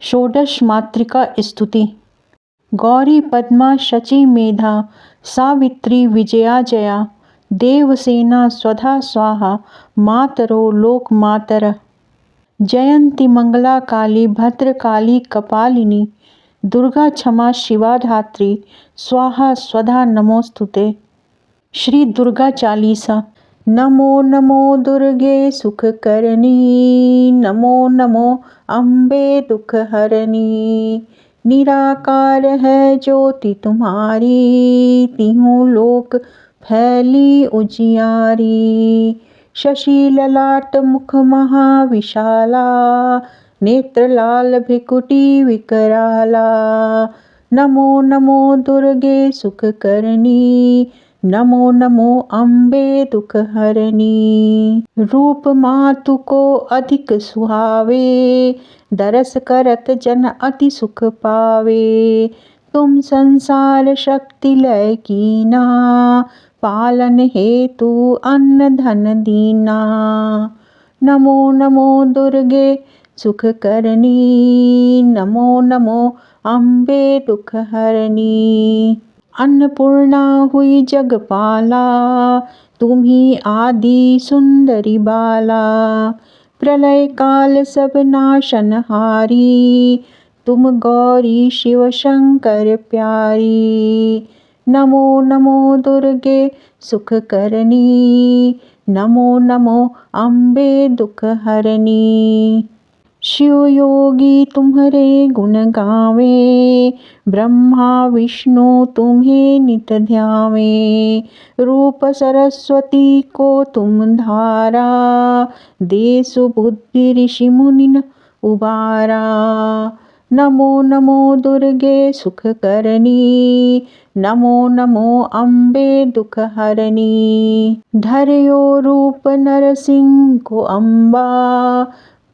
षोडश मातृका स्तुति। गौरी पद्मा शची मेधा सावित्री विजया जया देवसेना स्वधा स्वाहा मातरो लोक मातर। जयंती मंगला काली भद्रकाली कपालिनी दुर्गा क्षमा शिवा धात्री स्वाहा स्वधा नमोस्तुते। श्री दुर्गा चालीसा। नमो नमो दुर्गे सुख करनी, नमो नमो अम्बे दुख हरनी। निराकार है ज्योति तुम्हारी, तीनों लोक फैली उजियारी। शशि ललाट मुख महाविशाला, नेत्र लाल भ्रिकुटी विकराला। नमो नमो दुर्गे सुख करनी, नमो नमो अम्बे दुख हरनी। रूप मातु को अधिक सुहावे, दरस करत जन अति सुख पावे। तुम संसार शक्ति लय कीना, पालन हेतु अन्न धन दीना। नमो नमो दुर्गे सुख करनी, नमो नमो अम्बे दुख हरनी। अन्नपूर्णा हुई जगपाला, तुम्ही आदि सुंदरी बाला। प्रलय काल सब नाशनहारी, तुम गौरी शिव शंकर प्यारी। नमो नमो दुर्गे सुख करनी, नमो नमो अम्बे दुख हरनी। शिव योगी तुम्हारे गुण गावे, ब्रह्मा विष्णु तुम्हें नित ध्यावे। रूप सरस्वती को तुम धारा, दे सुबुद्धि ऋषि मुनिन उबारा। नमो नमो दुर्गे सुख करनी, नमो नमो अम्बे दुख हरनी। धर्यो रूप नरसिंह को अम्बा,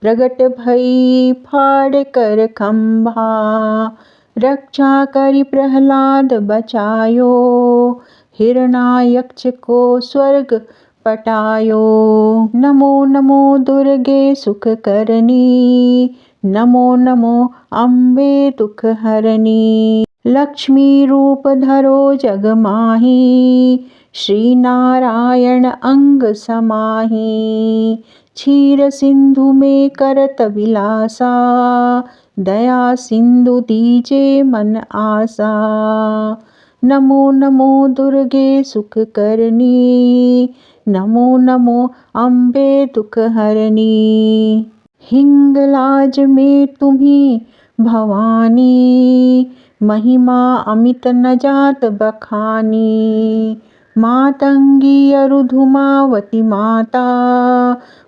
प्रगट भई फाड़ कर खंभा। रक्षा करी प्रहलाद बचायो, हिरण्याक्ष को स्वर्ग पटायो। नमो नमो दुर्गे सुख करनी, नमो नमो अम्बे दुख हरनी। लक्ष्मी रूप धरो जग माही, श्री नारायण अंग समाही। क्षीर सिंधु में करत विलासा, दया सिंधु दीजे मन आसा। नमो नमो दुर्गे सुख करनी, नमो नमो अम्बे दुख हरनी। हिंगलाज में तुम्ही भवानी, महिमा अमित न जात बखानी। मातंगी अरुधुमावती माता,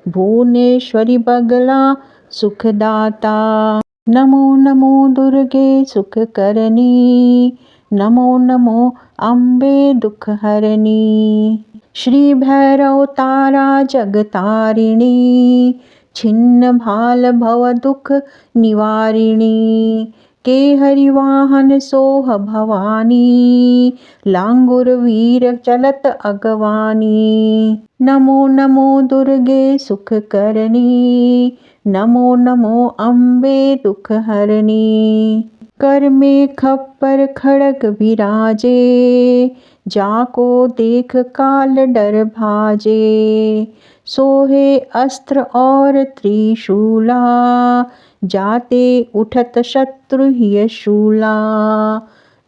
भुवनेश्वरी बगला सुखदाता। नमो नमो दुर्गे सुख करनी, नमो नमो अम्बे दुख हरनी। श्री भैरव तारा जगतारिणी, छिन्न भाल भव दुख निवारिणी। के हरिवाहन सोह भवानी, लांगुर वीर चलत अगवानी। नमो नमो दुर्गे सुख करनी, नमो नमो अम्बे दुख हरनी। कर में खप्पर खड़ग विराजे, जाको देख काल डर भाजे। सोहे अस्त्र और त्रिशूला, जाते उठत शत्रु हिय शूला।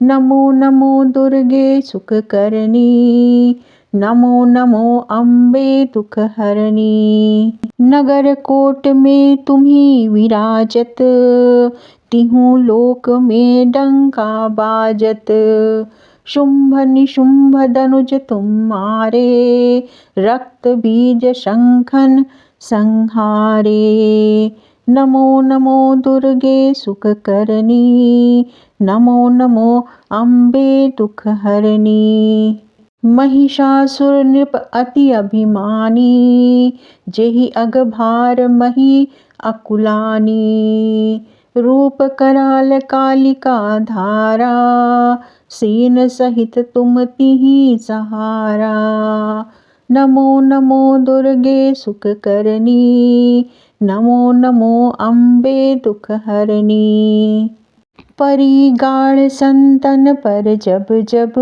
नमो नमो दुर्गे सुख करनी, नमो नमो अम्बे दुख हरनी। नगर कोट में तुम्ही विराजत, तिहु लोक में डंका बाजत। शुंभ निशुंभ दनुज तुम मारे, रक्त बीज शंखन संहारे। नमो नमो दुर्गे सुख करनी, नमो नमो अम्बे दुख हरनी। महिषासुर नृप अति अभिमानी, जेहि अगभार मही अकुलानी। रूप कराल कालिका धारा, सेन सहित तुम तिहि सहारा। नमो नमो दुर्गे सुख करनी, नमो नमो अम्बे दुख हरणी। परी गाढ़ संतन पर जब जब,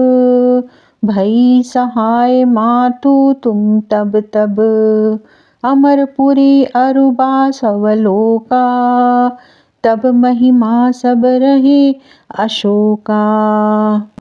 भई सहाय मातु तुम तब तब। अमरपुरी अरुबा सवलोका, तब महिमा सब रहे अशोका।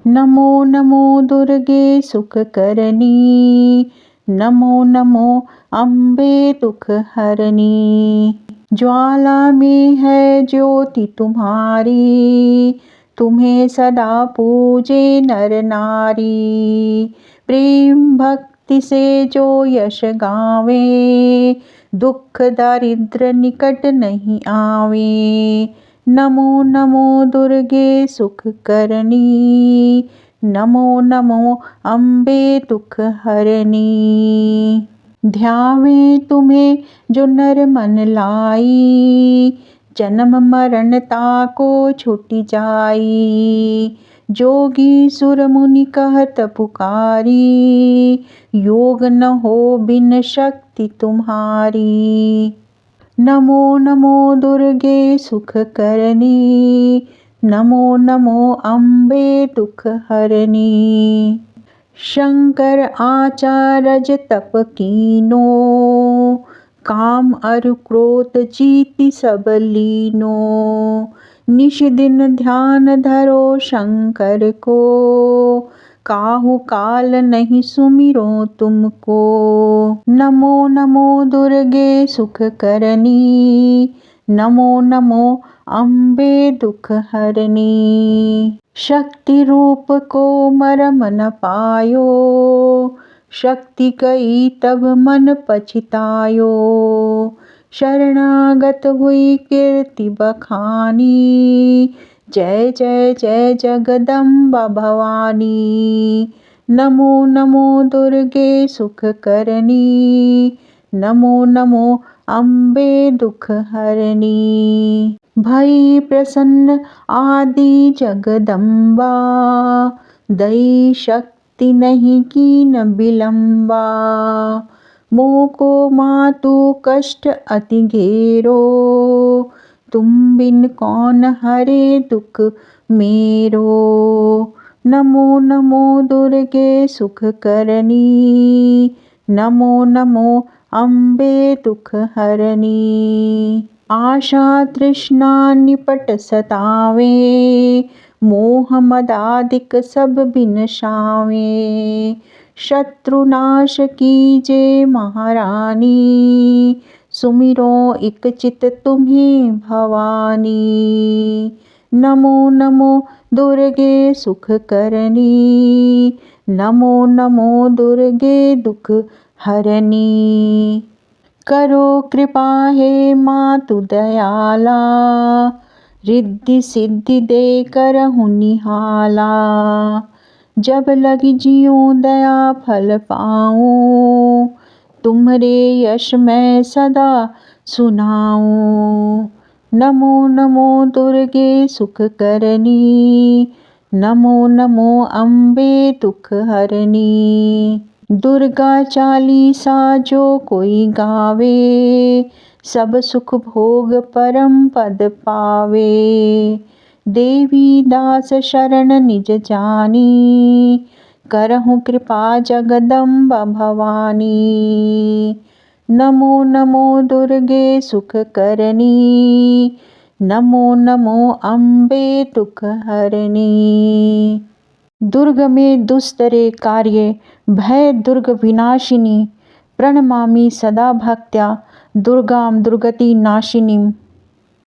नमो नमो दुर्गे सुख करनी, नमो नमो अम्बे दुख हरणी। ज्वाला में है ज्योति तुम्हारी, तुम्हें सदा पूजे नर नारी। प्रेम भक्ति से जो यश गावे, दुख दारिद्र निकट नहीं आवे। नमो नमो दुर्गे सुख करनी, नमो नमो अम्बे दुख हरणी। ध्यावे तुम्हें जो नर मन लाई, जन्म मरण ताको छुट जाई। जोगी सुर मुनि कहत पुकारी, योग न हो बिन शक्ति तुम्हारी। नमो नमो दुर्गे सुख करनी, नमो नमो अम्बे दुख हरणी। शंकर आचार्य तप कीनो, काम अरु क्रोध जीति सब लीनो। निश दिन ध्यान धरो शंकर को, काहू काल नहीं सुमिरो तुमको। नमो नमो दुर्गे सुख करनी, नमो नमो अम्बे दुख हरणी। शक्ति रूप को मरम न पायो, शक्ति गई तब मन पछतायो। शरणागत हुई कीर्ति बखानी, जय जय जय जगदम्बा भवानी। नमो नमो दुर्गे सुख करनी, नमो नमो अम्बे दुख हरणी। भई प्रसन्न आदि जगदम्बा, दई शक्ति नहीं कीन बिलम्बा। मोको मातु कष्ट अति घेरो, तुम बिन कौन हरे दुख मेरो। नमो नमो दुर्गे सुख करनी, नमो नमो अम्बे दुख हरणी। आशा तृष्णा निपट सतावे, मोह मदादिक सब बिनसावे। शत्रुनाश कीजे महारानी, सुमिरो इक चित तुम्हें भवानी। नमो नमो दुर्गे सुख करनी, नमो नमो दुर्गे दुख हरणी। करो कृपा हे मातु दयाला, रिद्धि सिद्धि दे करहु निहाला। जब लगी जियो दया फल पाऊं, तुम्हरे यश मैं सदा सुनाऊं। नमो नमो दुर्गे सुख करनी, नमो नमो अम्बे दुख हरणी। दुर्गा चालीसा जो कोई गावे, सब सुख भोग परम पद पावे। देवी दास शरण निज जानी, करहु कृपा जगदम्बा भवानी। नमो नमो दुर्गे सुख करनी, नमो नमो अम्बे दुख हरणी। दुर्ग में दुस्तरे कार्ये, भय दुर्ग विनाशिनी। प्रणमामि सदा भक्त्या, दुर्गां दुर्गति नाशिनीं।